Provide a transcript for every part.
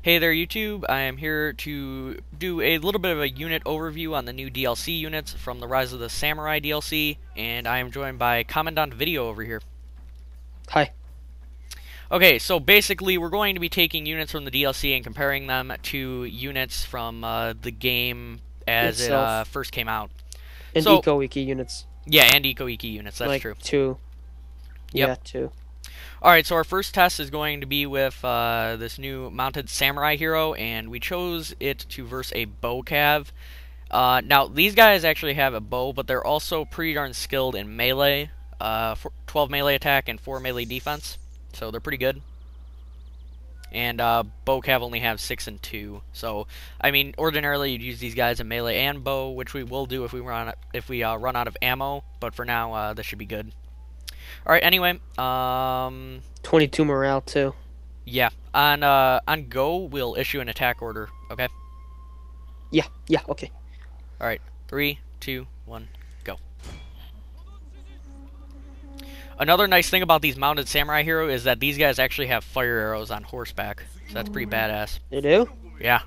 Hey there YouTube, I am here to do a little bit of a unit overview on the new DLC units from the Rise of the Samurai DLC, and I am joined by Kommandant Video over here. Hi. Okay, so basically we're going to be taking units from the DLC and comparing them to units from the game as it Itself. first came out. And So, eco-wiki units. yeah, and Eco-Iki units, that's Like true. two. Yep. Yeah, two. Alright, so our first test is going to be with this new mounted samurai hero, and we chose it to verse a bow cav. Now, these guys actually have a bow, but they're also pretty darn skilled in melee. 12 melee attack and 4 melee defense, so they're pretty good. And bow cav only have 6 and 2. So, I mean, ordinarily you'd use these guys in melee and bow, which we will do if we run out of ammo. But for now, this should be good. All right. Anyway, 22 morale too. yeah. On go, we'll issue an attack order. Okay. Yeah, okay. All right. 3, 2, 1, go. Another nice thing about these mounted samurai hero is that these guys actually have fire arrows on horseback, so that's pretty badass. They do? Yeah.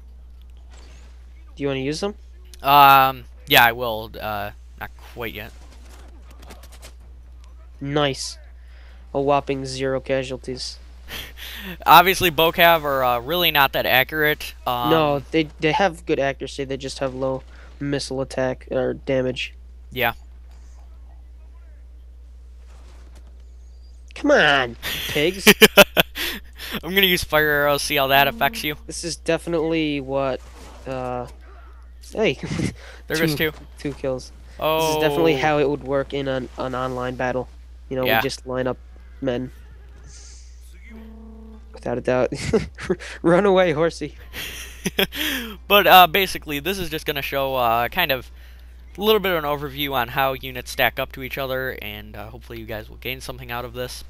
Do you want to use them? Yeah, I will. Not quite yet. Nice. A whopping 0 casualties. Obviously, bow cav are really not that accurate. No, they have good accuracy. They just have low missile attack or damage. Yeah. Come on, pigs. I'm gonna use fire arrows. See how that affects you. This is definitely what. Hey. There goes 2. 2 kills. Oh. This is definitely how it would work in an online battle. You know, Yeah. we just line up men. Without a doubt. Run away, horsey. But basically, this is just gonna show kind of a little bit of an overview on how units stack up to each other, and hopefully you guys will gain something out of this.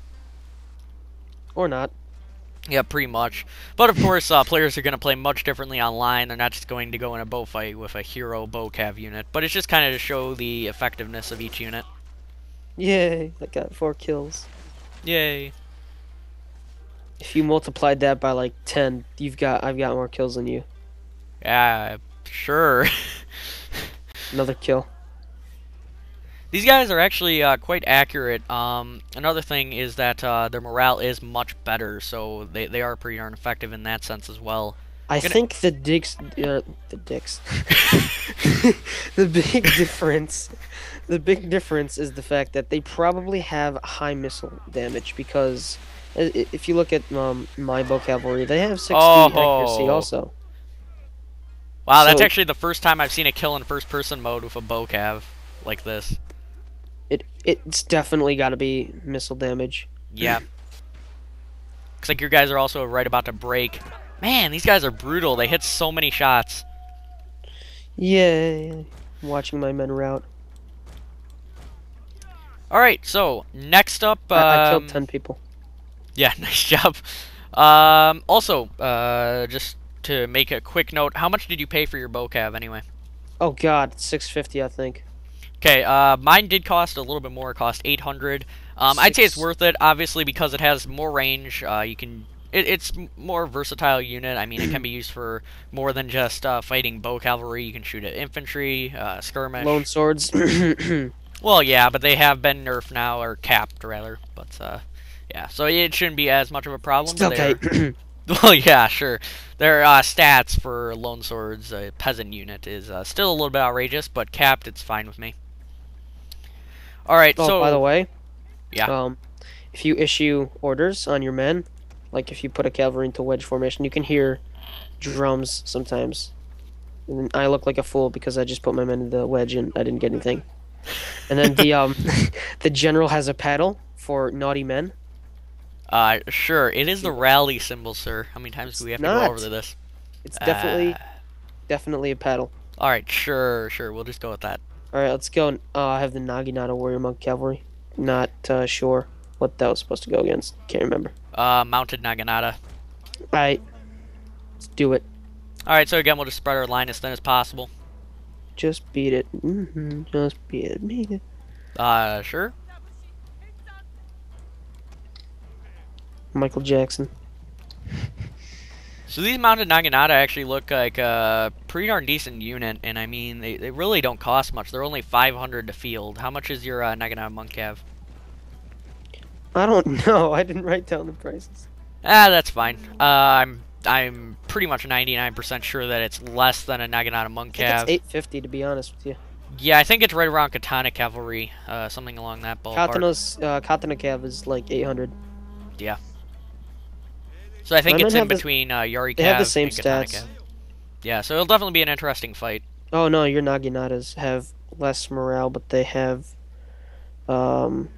Or not. Yeah, pretty much. But of course, players are going to play much differently online. They're not just going to go in a bow fight with a hero bow cav unit. But it's just kind of to show the effectiveness of each unit. Yay, I got 4 kills. Yay. If you multiplied that by like 10, I've got more kills than you. Yeah, sure. Another kill. These guys are actually quite accurate. Another thing is that their morale is much better, so they are pretty darn effective in that sense as well. I think the dicks, the big difference is the fact that they probably have high missile damage because if you look at my bow cavalry, they have 60 accuracy also. Wow, that's actually the first time I've seen a kill in first-person mode with a bow cav like this. It's definitely got to be missile damage. Yeah. Looks like your guys are also right about to break. Man, these guys are brutal. They hit so many shots. Yeah, I'm watching my men rout. Alright, so, next up... I killed 10 people. Yeah, nice job. Also, just to make a quick note, how much did you pay for your bow cav anyway? Oh god, 650 I think. Okay, mine did cost a little bit more. It cost 800. I'd say it's worth it, obviously, because it has more range. It's more versatile unit. I mean, it can be used for more than just fighting bow cavalry. You can shoot at infantry, skirmish. Lone swords. Well, yeah, but they have been nerfed now, or capped, rather. But, yeah, so it shouldn't be as much of a problem. Still okay. Well, yeah, sure. Their stats for lone swords, a peasant unit, is still a little bit outrageous, but capped, it's fine with me. Alright, oh, so... by the way, yeah. If you issue orders on your men, like if you put a cavalry into wedge formation, you can hear drums sometimes. And then I look like a fool because I just put my men in the wedge and I didn't get anything. And then the the general has a paddle for naughty men. Sure. It is the rally symbol, sir. How many times do we have to go over this? It's definitely a paddle. Alright, sure. We'll just go with that. Alright, let's go. I have the Naginata Warrior Monk Cavalry. Not sure what that was supposed to go against. Can't remember. Mounted Naginata. Alright, let's do it. Alright, so again, we'll just spread our line as thin as possible. Just beat it. Just beat it. Sure. Michael Jackson. So these mounted Naginata actually look like a pretty darn decent unit, and I mean, they really don't cost much. They're only 500 to field. How much is your Naginata Monk Cav? I don't know. I didn't write down the prices. Ah, that's fine. I'm pretty much 99% sure that it's less than a Naginata Monk I think Cav. it's 850 to be honest with you. Yeah, I think it's right around Katana Cavalry, something along that ballpark. Katana Cav is like 800. Yeah. So I think My it's men in have between Yari They have the Cav same and Katana stats. Cav. Yeah, so it'll definitely be an interesting fight. Oh no, your Naginatas have less morale, but um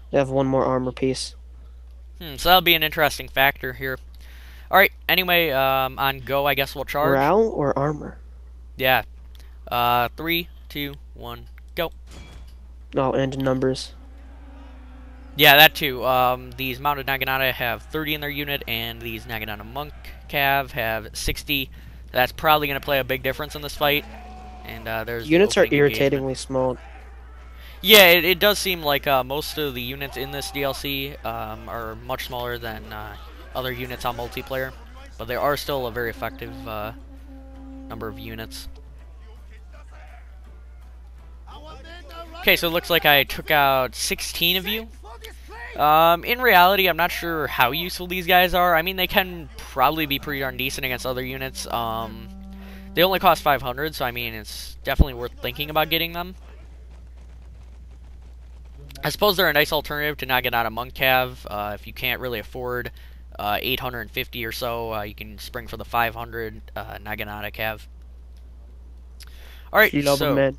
they have one more armor piece. So that'll be an interesting factor here. Alright, anyway, on go, I guess we'll charge. Morale or armor? Yeah. 3, 2, 1, go. Oh, and numbers. Yeah, that too. These mounted Naginata have 30 in their unit, and these Naginata Monk Cav have 60. That's probably going to play a big difference in this fight. And there's Units are opening irritatingly engagement. small. Yeah, it does seem like most of the units in this DLC are much smaller than other units on multiplayer, but they are still a very effective number of units. Okay, so it looks like I took out 16 of you. In reality, I'm not sure how useful these guys are. I mean, they can probably be pretty darn decent against other units. They only cost 500, so I mean, it's definitely worth thinking about getting them. I suppose they're a nice alternative to Naginata Monk Cav. If you can't really afford 850 or so, you can spring for the 500 Naginata Cav. Alright, so...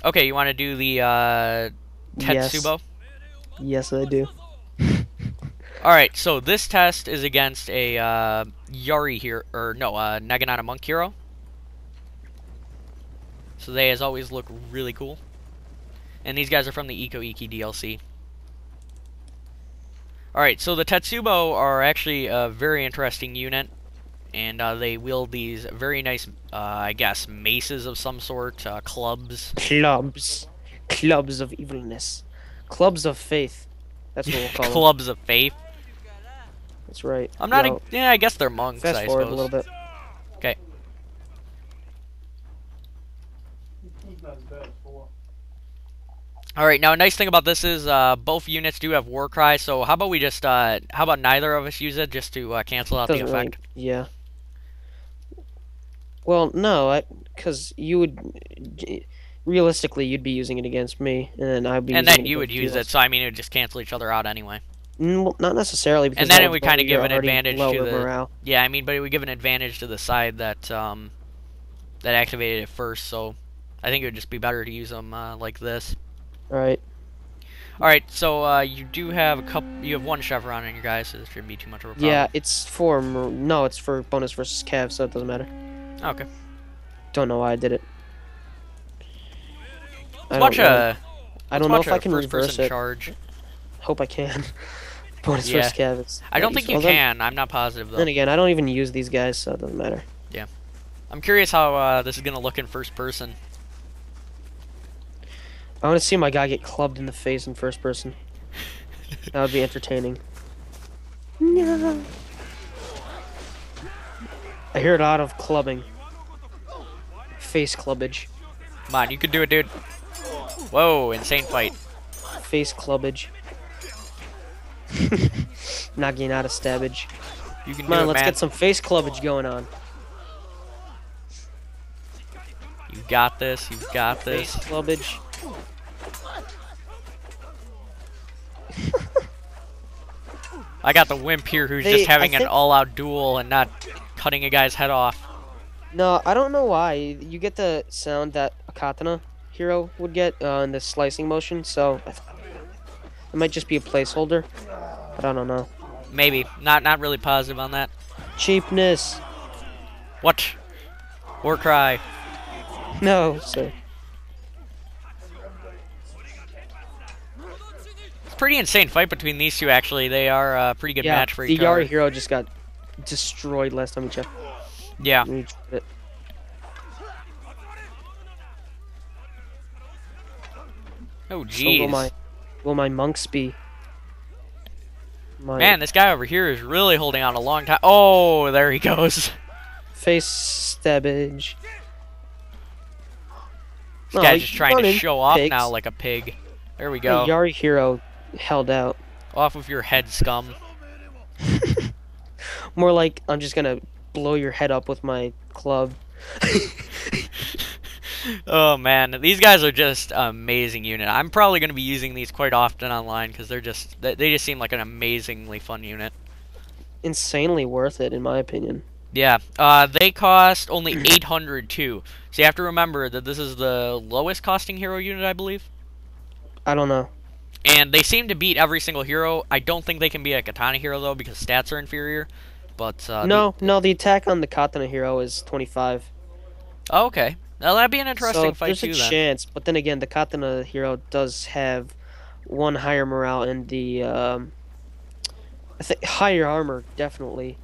Okay, you want to do the Tetsubo? Yes, I do. Alright, so this test is against a Yari here, or no, Naginata Monk hero. So they, as always, look really cool. And these guys are from the Iko Iki DLC. Alright, so the Tetsubo are actually a very interesting unit. And they wield these very nice, I guess, maces of some sort, clubs. Clubs of evilness. Clubs of faith. That's what we'll call them. Clubs of faith. That's right. I'm not. Yeah, I guess they're monks. Fast I forward suppose. a little bit. Okay. All right. Now, a nice thing about this is both units do have war cry. So how about we just how about neither of us use it just to cancel out the effect? Really, yeah. Well, no, because you would realistically you'd be using it against me, and then I'd be. And using then it you would use it. So I mean, it would just cancel each other out anyway. Well, not necessarily, because and then it would kind of give an advantage to the morale. Yeah, I mean, but it would give an advantage to the side that that activated it first. So I think it would just be better to use them like this. All right. All right. So you do have a couple. You have one chevron on your guys, so this shouldn't be too much of a problem. Yeah, it's for no, it's for bonus versus Cav, so it doesn't matter. Okay. Don't know why I did it. I don't know if I can reverse it. Charge. Hope I can. Bonus versus Cav. I don't think you can. I'm not positive though. Then again, I don't even use these guys, so it doesn't matter. Yeah. I'm curious how this is gonna look in first person. I want to see my guy get clubbed in the face in first person. That would be entertaining. No. I hear a lot of clubbing. Face clubbage. Come on, you can do it, dude. Whoa, insane fight. Face clubbage. Naginata stabbage. You can Come on, let's man. get some face clubbage going on. You got this, you got this. Face clubbage. I got the wimp here who's just having an all-out duel and not cutting a guy's head off. No, I don't know why. You get the sound that a katana hero would get in the slicing motion, so it might just be a placeholder. But I don't know. Maybe. Not really positive on that. Cheapness. What? War cry. No, sir. It's a pretty insane fight between these two, actually. They are a pretty good match for each other. The Yari hero just got destroyed last time we checked. Yeah. Oh, jeez. So will my monks be? My Man, this guy over here is really holding on a long time. Oh, there he goes. face stabbage. This guy's just trying to running, show off pigs. now like a pig. There we Hey, go. Yari Hero held out. Off with your head, scum. More like I'm just gonna blow your head up with my club. Oh man, these guys are just amazing unit. I'm probably going to be using these quite often online because they just seem like an amazingly fun unit. Insanely worth it, in my opinion. Yeah, they cost only 800 too. So you have to remember that this is the lowest costing hero unit, I believe. I don't know. And they seem to beat every single hero. I don't think they can beat a katana hero though because stats are inferior. But No, the attack on the Katana Hero is 25. Oh, okay. Now that'd be an interesting So fight there's too. a Then chance, but then again, the Katana Hero does have one higher morale and the I think higher armor definitely.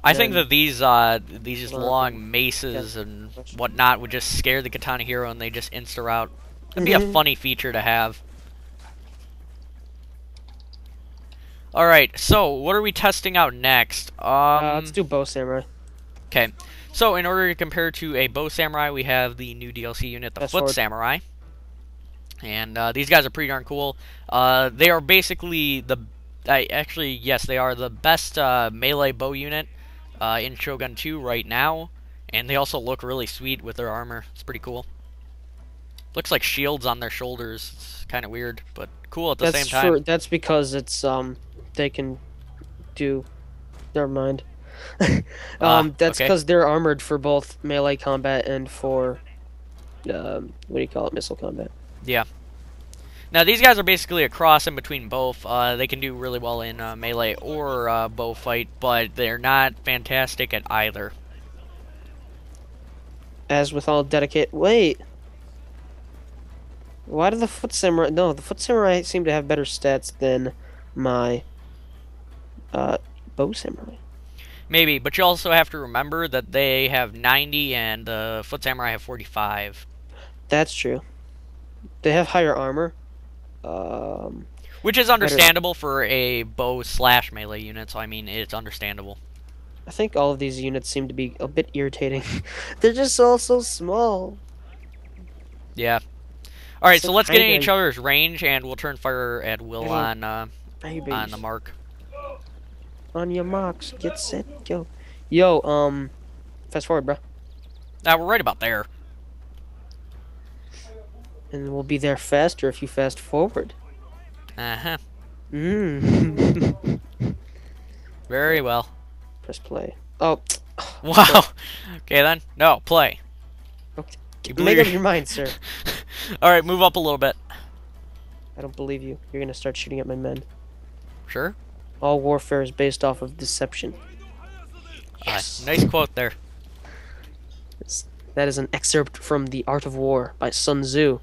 I think than- that these just long maces and whatnot would just scare the katana hero and they just insta route. That'd be a funny feature to have. Alright, so what are we testing out next? let's do Bow Samurai. Okay, so in order to compare to a Bow Samurai, we have the new DLC unit, the Fast Foot forward. Samurai. And these guys are pretty darn cool. They are basically actually, yes, they are the best melee bow unit in Shogun 2 right now. And they also look really sweet with their armor. It's pretty cool. Looks like shields on their shoulders. It's kind of weird, but cool at the same time. That's because it's they can do. Never mind. That's okay. because they're armored for both melee combat and for what do you call it, missile combat. Yeah. Now these guys are basically a cross in between both. They can do really well in melee or bow fight, but they're not fantastic at either. As with all dedicate. Wait. Why do the Foot Samurai? No, the Foot Samurai seem to have better stats than my Bow Samurai. Maybe, but you also have to remember that they have 90 and the Foot Samurai have 45. That's true. They have higher armor. Which is understandable for a bow / melee unit, so I mean, it's understandable. I think all of these units seem to be a bit irritating. They're just all so small. Yeah. Alright, so let's get in tiny. each other's range, and we'll turn fire at will on the mark. On your marks, get set, go. Yo, fast forward, bro. Now, we're right about there. And we'll be there faster if you fast forward. Uh-huh. Mmm. Very well. Press play. Oh. Wow. Okay, then. No, play. Okay. You Make up your mind, sir. Alright, move up a little bit. I don't believe you. You're gonna start shooting at my men. Sure. All warfare is based off of deception. Yes. Nice quote there. That is an excerpt from The Art of War by Sun Tzu.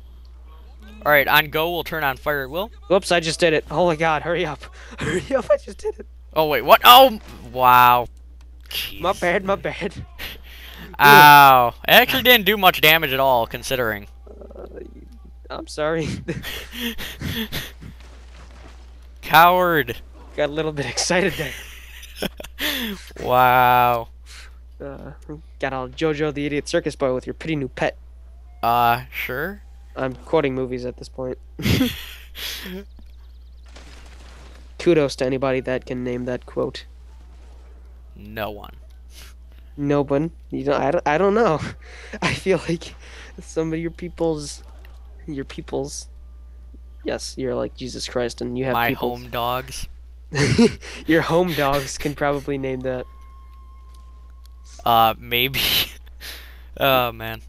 Alright, on go, we'll turn on fire at will. Whoops, I just did it. Oh my god, hurry up. Hurry up, I just did it. Oh, wait, what? Oh, wow. Jeez. My bad, my bad. Ow. It actually didn't do much damage at all, considering. I'm sorry. Coward. Got a little bit excited there. Wow. Got all Jojo the Idiot Circus Boy with your pretty new pet. Sure. I'm quoting movies at this point. Kudos to anybody that can name that quote. No one. No one. You know, I don't know. I feel like some of your people's. Yes, you're like Jesus Christ, and you have My people's- home dogs. Your home dogs can probably name that. Maybe. Oh, man.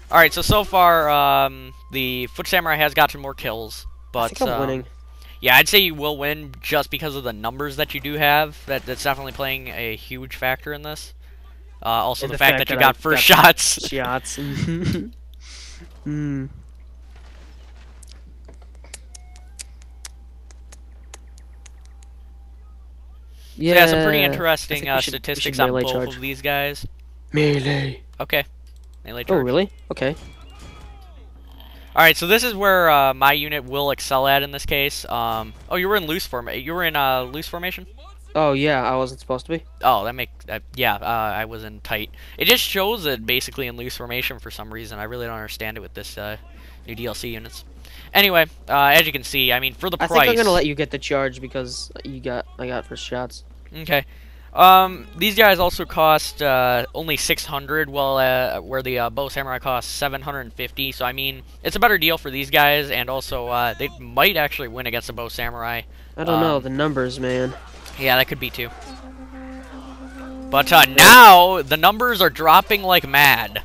Alright, so far, the Foot Samurai has gotten more kills, but, I think I'm winning. yeah, I'd say you will win just because of the numbers that you do have. That's definitely playing a huge factor in this. Also And the fact that you got first got shots. Shots. Hmm. Yeah, some pretty I interesting think we should statistics on melee both charge. of these guys. Melee. Okay. Melee Oh, charge. really? Okay. Alright, so this is where my unit will excel at in this case. Oh, you were in loose formation. You were in loose formation? Oh yeah, I wasn't supposed to be. Oh, I was in tight. It just shows it basically in loose formation for some reason. I really don't understand it with this new DLC units. Anyway, as you can see, I mean, for the price... I think I'm gonna let you get the charge because I got first shots. Okay. These guys also cost only 600, while where the Bow Samurai costs 750. So I mean, it's a better deal for these guys, and also they might actually win against the Bow Samurai. I don't know the numbers, man. Yeah, that could be too. But now the numbers are dropping like mad.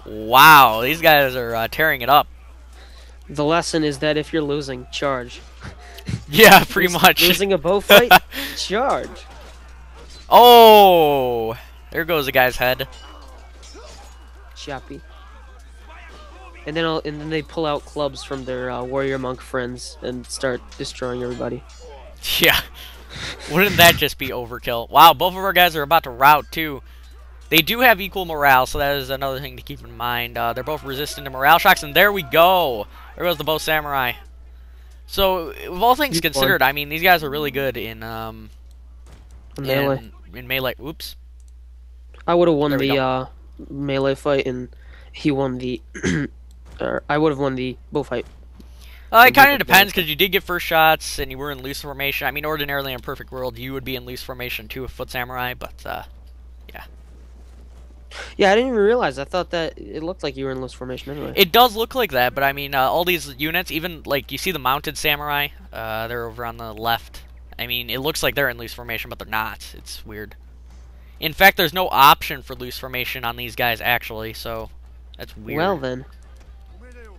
Wow, these guys are tearing it up. The lesson is that if you're losing, charge. Yeah, pretty much. Losing a bow fight, charge. Oh, there goes the guy's head. Choppy. And then they pull out clubs from their warrior monk friends and start destroying everybody. Yeah. Wouldn't that just be overkill? Wow, both of our guys are about to rout too. They do have equal morale, so that is another thing to keep in mind. They're both resistant to morale shocks, and there we go. There goes the Bow Samurai. So, with all things considered, I mean, these guys are really good in melee. In melee. Oops. I would have won the melee fight, and he won the. Or I would have won the bow fight. It kind of depends, because you did get first shots, and you were in loose formation. I mean, ordinarily in a perfect world, you would be in loose formation too with Foot Samurai, but yeah. Yeah, I didn't even realize. I thought that it looked like you were in loose formation anyway. It does look like that, but I mean, all these units, even, like, you see the mounted samurai, they're over on the left. I mean, it looks like they're in loose formation, but they're not. It's weird. In fact, there's no option for loose formation on these guys, actually, so that's weird. Well, then.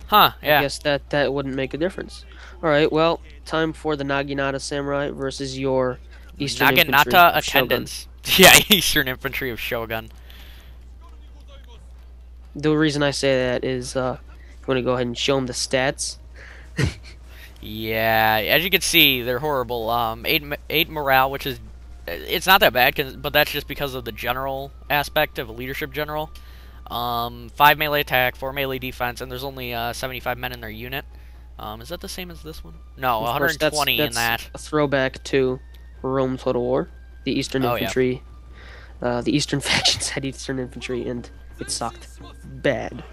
Huh, yeah. I guess that wouldn't make a difference. Alright, well, time for the Naginata Samurai versus your Eastern Infantry Naginata of attendants. Yeah, Eastern Infantry of Shogun. The reason I say that is, I'm going to go ahead and show them the stats. Yeah, as you can see, they're horrible. 8 morale, which is... It's not that bad, but that's just because of the general aspect of a leadership general. 5 melee attack, 4 melee defense, and there's only 75 men in their unit. Is that the same as this one? No, 120 in that. A throwback to Rome Total War. The Eastern Infantry. Yeah. The Eastern factions had Eastern Infantry, and it sucked bad.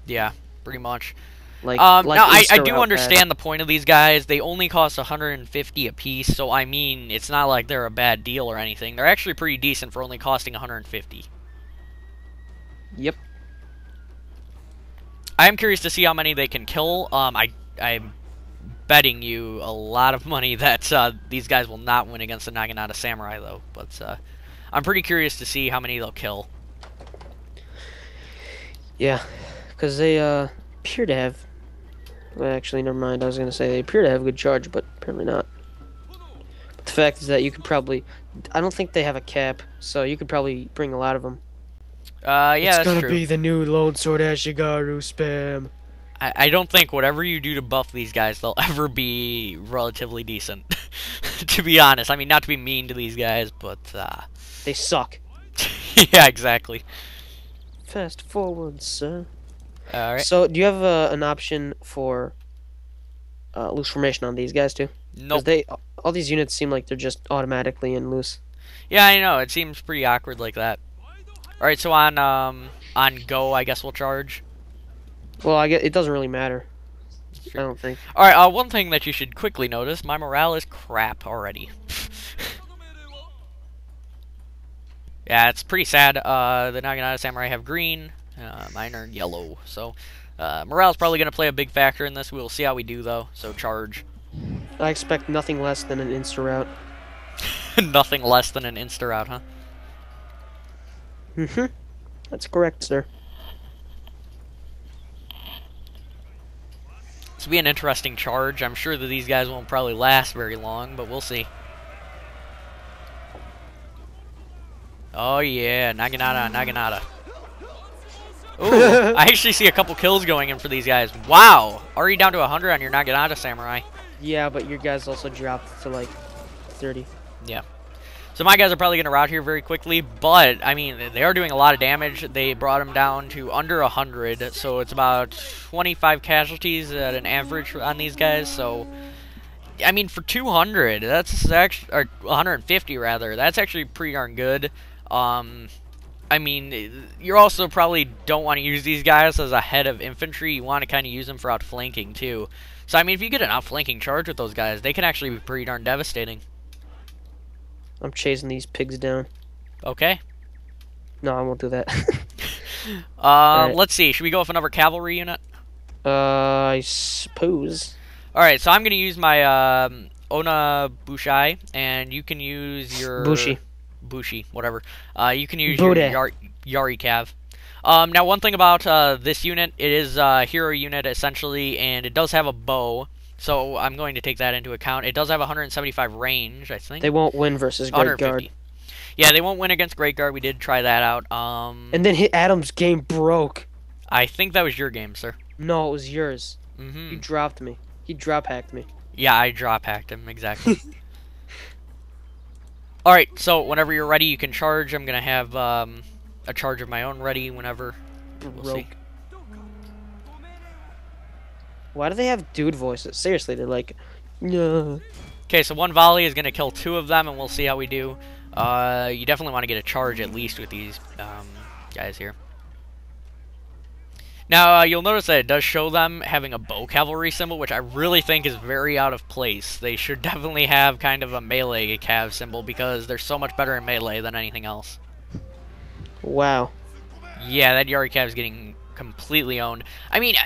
Yeah, pretty much. Like now, I do understand the point of these guys. They only cost 150 apiece, so I mean, it's not like they're a bad deal or anything. They're actually pretty decent for only costing 150. Yep. I am curious to see how many they can kill. I'm betting you a lot of money that these guys will not win against the Naginata Samurai, though. But I'm pretty curious to see how many they'll kill. Yeah, because they appear to have... Well, actually, never mind. I was going to say they appear to have good charge, but apparently not. But the fact is that you could probably... I don't think they have a cap, so you could probably bring a lot of them. Yeah, it's that's gonna true. Be the new Lone Sword Ashigaru spam. I don't think whatever you do to buff these guys, they'll ever be relatively decent. To be honest. I mean, not to be mean to these guys, but... They suck. Yeah, exactly. Fast forward, sir. Alright. So, do you have an option for loose formation on these guys, too? Nope. All these units seem like they're just automatically in loose. Yeah, I know. It seems pretty awkward like that. Alright, so on go, I guess we'll charge. Well, I guess it doesn't really matter. I don't think. Alright, one thing that you should quickly notice, my morale is crap already. Yeah, it's pretty sad. The Naginata Samurai have green, mine are yellow. So, morale's probably going to play a big factor in this. We'll see how we do, though. So, charge. I expect nothing less than an insta-rout. Nothing less than an insta-rout, huh? Mm-hmm. That's correct, sir. This will be an interesting charge. I'm sure that these guys won't probably last very long, but we'll see. Oh yeah, Naginata. Ooh, I actually see a couple kills going in for these guys. Wow, already down to 100 on your Naginata Samurai. Yeah, but your guys also dropped to like 30. Yeah. So my guys are probably going to rout here very quickly, but, I mean, they are doing a lot of damage. They brought them down to under 100, so it's about 25 casualties at an average on these guys, so... I mean, for 200, that's actually... or 150, rather, that's actually pretty darn good. I mean, you also probably don't want to use these guys as a head of infantry. You want to kind of use them for outflanking, too. So, I mean, if you get an outflanking charge with those guys, they can actually be pretty darn devastating. I'm chasing these pigs down. Okay. No, I won't do that. Right. Let's see. Should we go with another cavalry unit? I suppose. Alright, so I'm going to use my Ona Bushai, and you can use your... Bushi, whatever. You can use your Yari Cav. Now, one thing about this unit, it is a hero unit, essentially, and it does have a bow. So I'm going to take that into account. It does have 175 range, I think. They won't win versus Great Guard. Yeah, they won't win against Great Guard. We did try that out. And then Adam's game broke. I think that was your game, sir. No, it was yours. Mm-hmm. He dropped me. He drop hacked me. Yeah, I drop hacked him, exactly. Alright, so whenever you're ready, you can charge. I'm going to have a charge of my own ready whenever. We'll see. Why do they have dude voices? Seriously, they're like, no. Okay, so one volley is going to kill 2 of them, and we'll see how we do. You definitely want to get a charge at least with these guys here. Now, you'll notice that it does show them having a bow cavalry symbol, which I really think is very out of place. They should definitely have kind of a melee cav symbol, because they're so much better in melee than anything else. Wow. Yeah, that Yari cav is getting completely owned. I mean,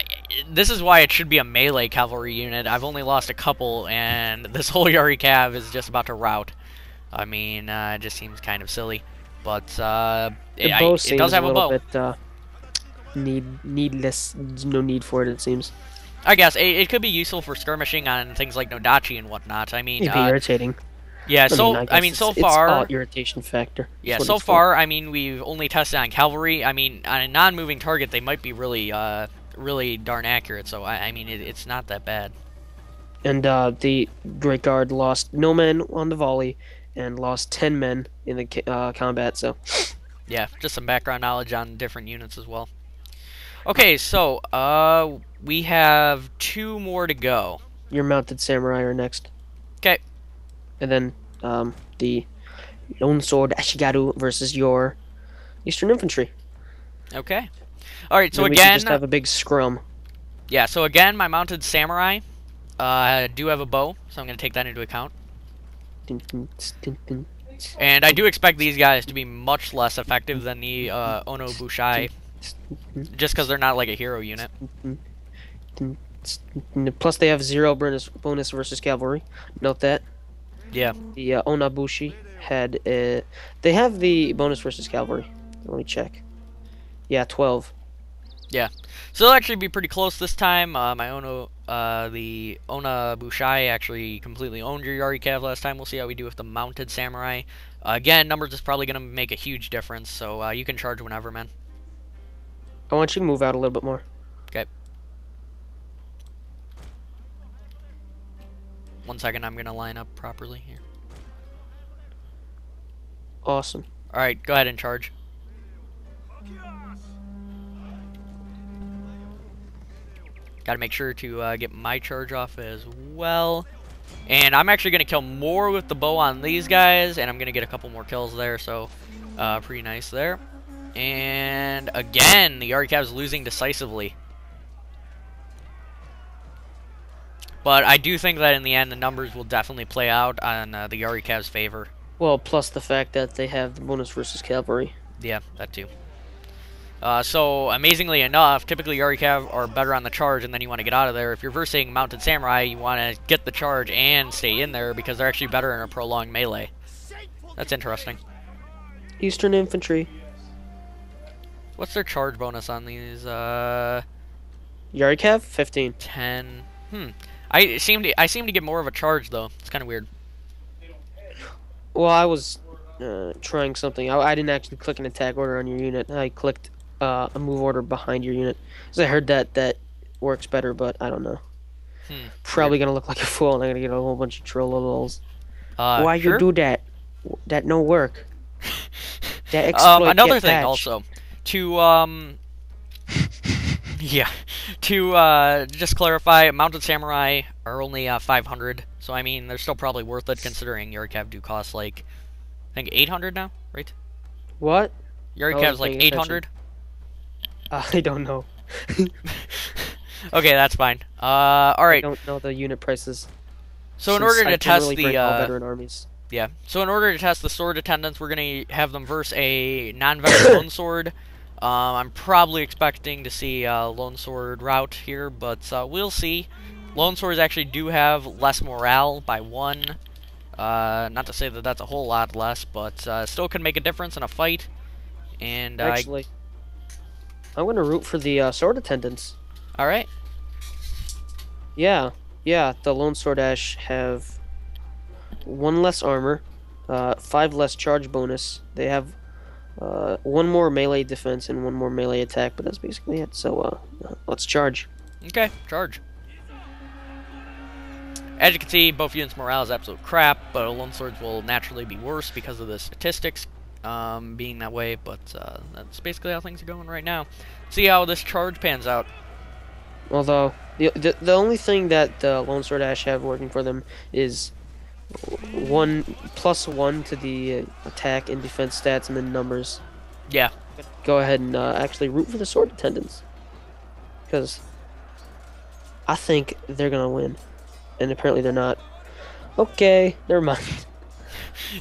this is why it should be a melee cavalry unit. I've only lost a couple, and this whole Yari cav is just about to rout. I mean, it just seems kind of silly. But it does have a bow. Bit, needless. There's no need for it, it seems. I guess it could be useful for skirmishing on things like Nodachi and whatnot. I mean, it'd be irritating. Yeah, so so far, it's all irritation factor. Yeah, so far, I mean, we've only tested on cavalry. I mean, on a non-moving target, they might be really, really darn accurate. So I mean, it's not that bad. And the Great Guard lost no men on the volley and lost 10 men in the combat. So yeah, just some background knowledge on different units as well. Okay, so we have 2 more to go. Your mounted samurai are next. Okay. And then the Lone Sword Ashigaru versus your Eastern Infantry. Okay. All right. So then again, we just have a big scrum. Yeah. So again, my mounted samurai do have a bow, so I'm going to take that into account. And I do expect these guys to be much less effective than the Ono Bushai, just because they're not like a hero unit. Plus, they have 0 bonus versus cavalry. Note that. Yeah. The Onabushi had they have the bonus versus cavalry. Let me check. Yeah, 12. Yeah. So they'll actually be pretty close this time. The Onabushai actually completely owned your Yari Cav last time. We'll see how we do with the mounted samurai. Again, numbers is probably going to make a huge difference, so you can charge whenever, man. I want you to move out a little bit more. Okay. 1 second, I'm going to line up properly here. Awesome. Alright, go ahead and charge. Got to make sure to get my charge off as well. And I'm actually going to kill more with the bow on these guys, and I'm going to get a couple more kills there, so pretty nice there. And again, the Yari Cav's losing decisively. But I do think that in the end, the numbers will definitely play out on the Yari Cav's favor. Well, plus the fact that they have the bonus versus cavalry. Yeah, that too. So, amazingly enough, typically Yari Cav are better on the charge, and then you want to get out of there. If you're versing Mounted Samurai, you want to get the charge and stay in there, because they're actually better in a prolonged melee. That's interesting. Eastern Infantry. What's their charge bonus on these? Yari Cav? 15. 10. I seem to get more of a charge, though. It's kind of weird. Well, I was trying something. I didn't actually click an attack order on your unit. I clicked a move order behind your unit. Because I heard that works better, but I don't know. Probably going to look like a fool, and I'm going to get a whole bunch of troll levels. Why sure? you do that? That no work. That exploit Another get thing patch. also, to yeah, to just clarify, Mounted Samurai are only 500, so I mean they're still probably worth it considering Yuri Cav do cost like I think 800 now, right? What? Yuri I Cav's wasn't like paying attention. 800. I don't know. Okay, that's fine. All I right. don't know the unit prices So in since order I to test generally the bring all veteran armies. yeah, so in order to test the sword attendants, we're gonna have them verse a non-veteran lone sword. I'm probably expecting to see a lone sword route here, but we'll see. Lone swords actually do have less morale by 1. Not to say that that's a whole lot less, but still can make a difference in a fight. And Actually, I'm gonna root for the sword attendants. all right, Yeah, yeah. The lone sword ash have 1 less armor, 5 less charge bonus. They have 1 more melee defense and 1 more melee attack, but that's basically it. So let's charge. okay, charge. As you can see, both units' morale is absolute crap, but lone swords will naturally be worse because of the statistics being that way, but that's basically how things are going right now. See how this charge pans out. Although the only thing that the lone sword ash have working for them is 1+1 to the attack and defense stats and then numbers. Yeah. Go ahead and actually root for the sword attendants because I think they're gonna win, and apparently they're not. Okay, never mind.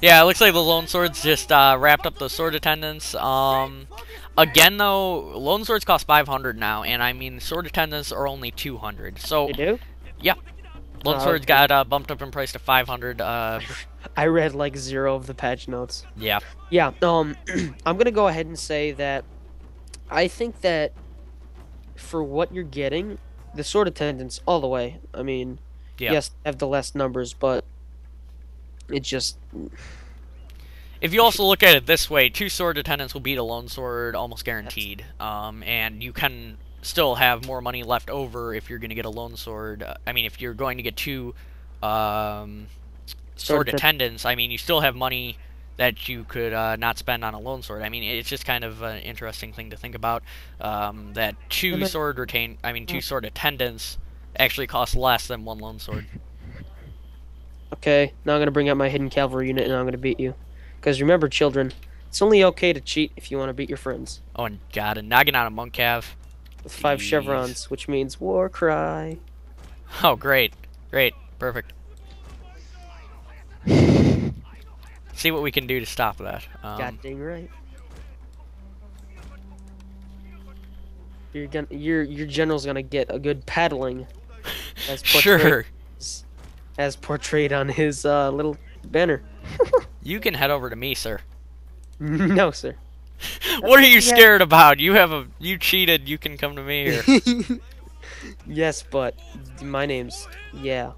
Yeah, it looks like the lone swords just wrapped up the sword attendants. Again though, lone swords cost 500 now, and I mean sword attendants are only 200. So They do? yeah, lone swords Okay. got bumped up in price to 500. I read like 0 of the patch notes. Yeah. Yeah. I'm gonna go ahead and say that I think that for what you're getting, the sword attendants all the way. I mean, Yeah. yes, they have the less numbers, but it just If you also look at it this way, 2 sword attendants will beat a lone sword almost guaranteed. And you can still have more money left over if you're going to get a lone sword. I mean, if you're going to get 2 sword attendants, I mean, you still have money that you could not spend on a lone sword. I mean, it's just kind of an interesting thing to think about. That 2 sword attendants actually cost less than 1 lone sword. Okay, now I'm gonna bring out my hidden cavalry unit and I'm gonna beat you. Because remember, children, it's only okay to cheat if you want to beat your friends. Oh, and God, a Naginata Monk Cav. With 5 Jeez. chevrons, which means war cry. Oh, great. Great. Perfect. See what we can do to stop that. God dang right. Your general's gonna get a good paddling, as portrayed, Sure. as portrayed on his little banner. You can head over to me, sir. No, sir. What are you scared about? You cheated. You can come to me here. Yes, but my name's yeah.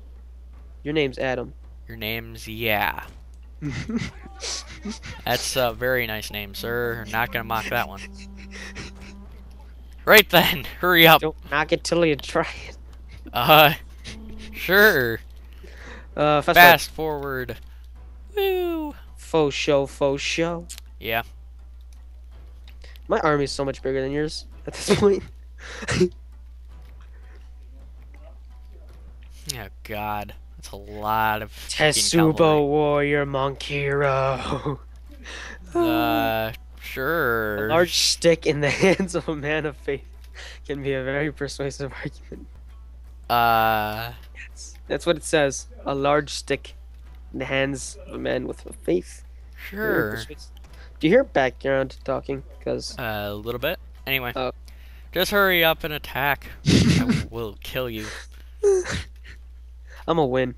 Your name's Adam. Your name's yeah. That's a very nice name, sir. Not gonna mock that one. Right then, hurry up. Don't knock it till you try it. Sure. Fast forward. Woo. Faux show, faux show. Yeah. My army's so much bigger than yours at this point. Oh God, that's a lot of Tetsubo warrior monk hero. Sure. A large stick in the hands of a man of faith can be a very persuasive argument. That's what it says. A large stick in the hands of a man with faith. Sure. Do you hear background talking? Cause a little bit. Anyway, Oh. just hurry up and attack. I will kill you. I'm a win.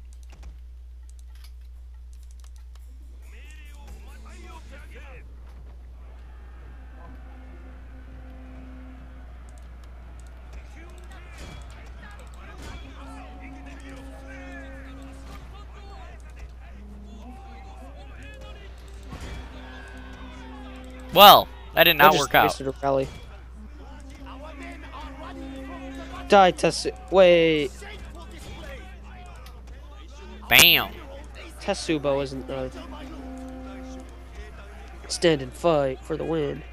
Well, that did I not just work out. wasted a rally. Die, Tetsu. Wait. Bam. Tetsubo isn't. Stand and fight for the win.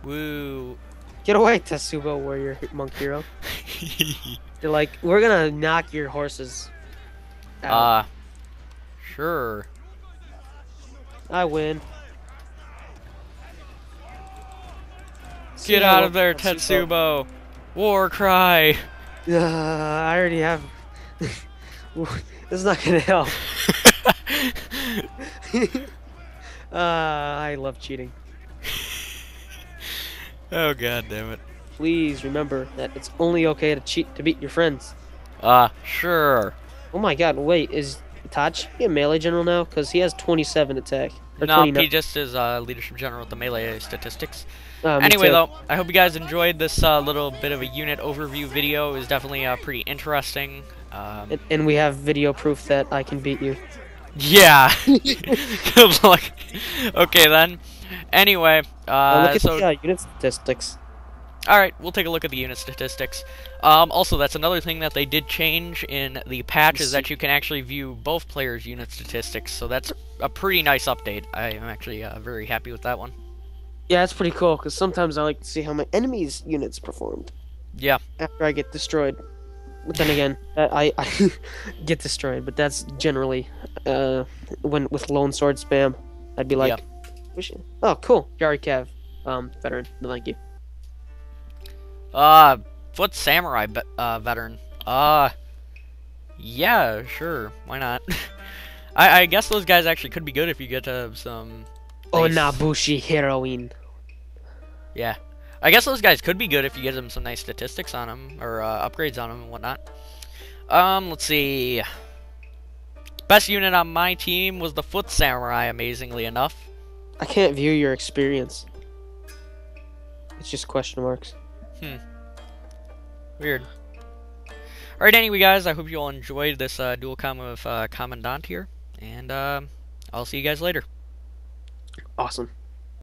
Woo. Get away, Tetsubo warrior monk hero. They're like, we're gonna knock your horses out. Sure. I win. Get out of there, Tetsubo. War cry. I already have. This is not gonna help. I love cheating. Oh, god damn it. Please remember that it's only okay to cheat to beat your friends. Sure. Oh my god, wait, is Itachi a melee general now? Because he has 27 attack. Or No, 29. he just is leadership general with the melee statistics. Me Anyway, too. though, I hope you guys enjoyed this little bit of a unit overview video. It was definitely pretty interesting. And we have video proof that I can beat you. Yeah. Good luck. Okay, then. Anyway, Look at so... the unit statistics. Alright, we'll take a look at the unit statistics. Also, that's another thing that they did change in the patch is that you can actually view both players' unit statistics, so that's a pretty nice update. I am actually very happy with that one. Yeah, it's pretty cool, because sometimes I like to see how my enemy's units performed. Yeah. After I get destroyed. But then again, I get destroyed, but that's generally, when with lone sword spam, I'd be like, oh, cool, Yari Cav, veteran, no thank you. Foot Samurai veteran. Yeah, sure, why not? I guess those guys actually could be good if you get some... nice... Onabushi heroine. Yeah. I guess those guys could be good if you get them some nice statistics on them, or upgrades on them and whatnot. Let's see. Best unit on my team was the Foot Samurai, amazingly enough. I can't view your experience. It's just question marks. Weird. Alright, anyway, guys, I hope you all enjoyed this dual com with Kommandant here, and I'll see you guys later. Awesome.